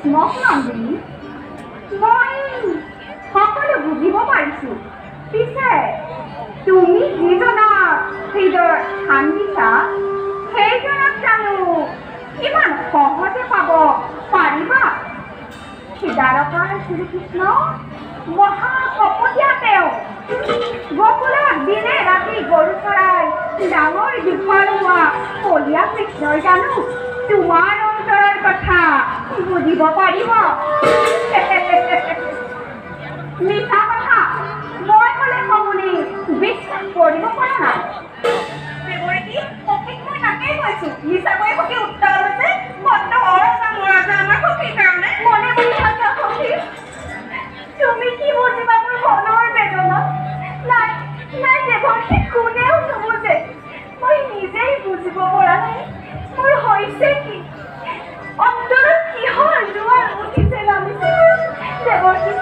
Smoke Nandini মই সকলো বুজিব পাৰিছোঁ পিছে তুমি যিজনক হৃদয়ৰ স্থান দিছা সেইজনক জানো ইমান সহজে পাব পাৰিবা সিদ্ধাৰকৰ শ্ৰীকৃষ্ণ মহাকপটীয়া তেওঁ গোকুলত দিনে ৰাতি গৰু চৰাই ডাঙৰ দীঘল হোৱা কলীয়া কৃষ্ণই জানো তোমাৰ অন্তৰৰ কথা বুজিব পাৰিব মিছা কথা মই ক'লে কমুনি বিশ্বাস কৰিব পৰা নাই দেৱৰীতি সখীক মই তাকেই কৈছোঁ মিছাকৈ সখী উত্তৰ হৈছে বদ্ধ আমাৰ সখীৰ কাৰণে মনে মনে থাকা সখী তুমি কি বুজিবা মোৰ মনৰ বেদনা নাই নাই দেৱৰ্ষী কোনেও নুবুজে মই নিজেই বুজিব পৰা নাই মোৰ হৈছে কি অন্তৰত কিহৰ জোৱাৰ উঠিছে নামিছে দেৱৰ্ষী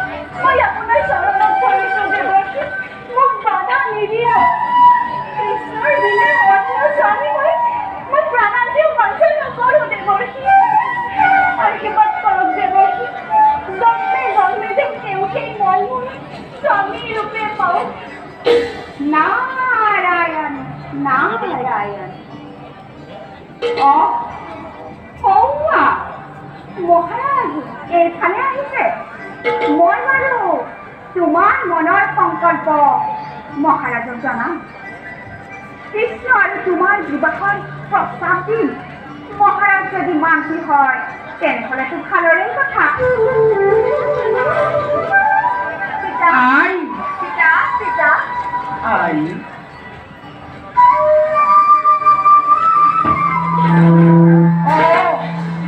মই আপোনাৰ চৰণত পৰিছোঁ দেৱৰ্ষী মোক বাধা নিদিয়া কৃষ্ণৰ বিনে অন্য স্বামী মই প্ৰাণান্তিও বাঞ্ছা নকৰোঁ দেৱৰ্ষী আশীৰ্বাদ কৰক দেৱৰ্ষী জন্মে জন্মে যে তেওঁকেই মই মোৰ স্বামী ৰূপে পাওঁ নাৰায়ণ নাৰায়ণ সৌমা মহাৰাজ এইফালে আহিছে মই বাৰু তোমাৰ মনৰ সংকল্প মহাৰাজক জনাম কৃষ্ণ আৰু তোমাৰ বিবাহৰ প্ৰস্তাৱ দিম মহাৰাজ যদি মান্তি হয় তেনেহ'লেতো ভালৰে কথা সীতা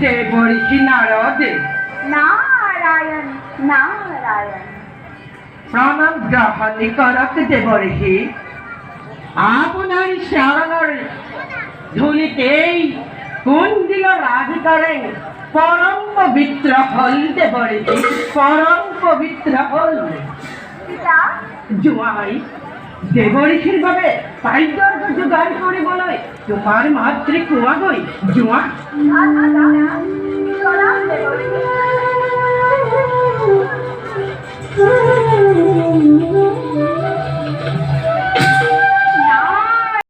দেৱৰীতি নাৰদে নাৰায়ণ নাৰায়ণ প্ৰণাম গ্ৰহণ কৰক দেৱৰীতি আপোনাৰ চৰণৰ ধূলিতেই কুণ্ডিল ৰাধিকাৰে পৰম পবিত্ৰ হ'ল দেৱৰীতি পৰম পবিত্ৰ হ'ল জোঁৱাই দেৱৰীতিৰ বাবে পাদ্যৰ্ঘ্য যোগাৰ কৰিবলৈ তোমাৰ মাতৃ কোৱাগৈ জোঁৱা Thank you.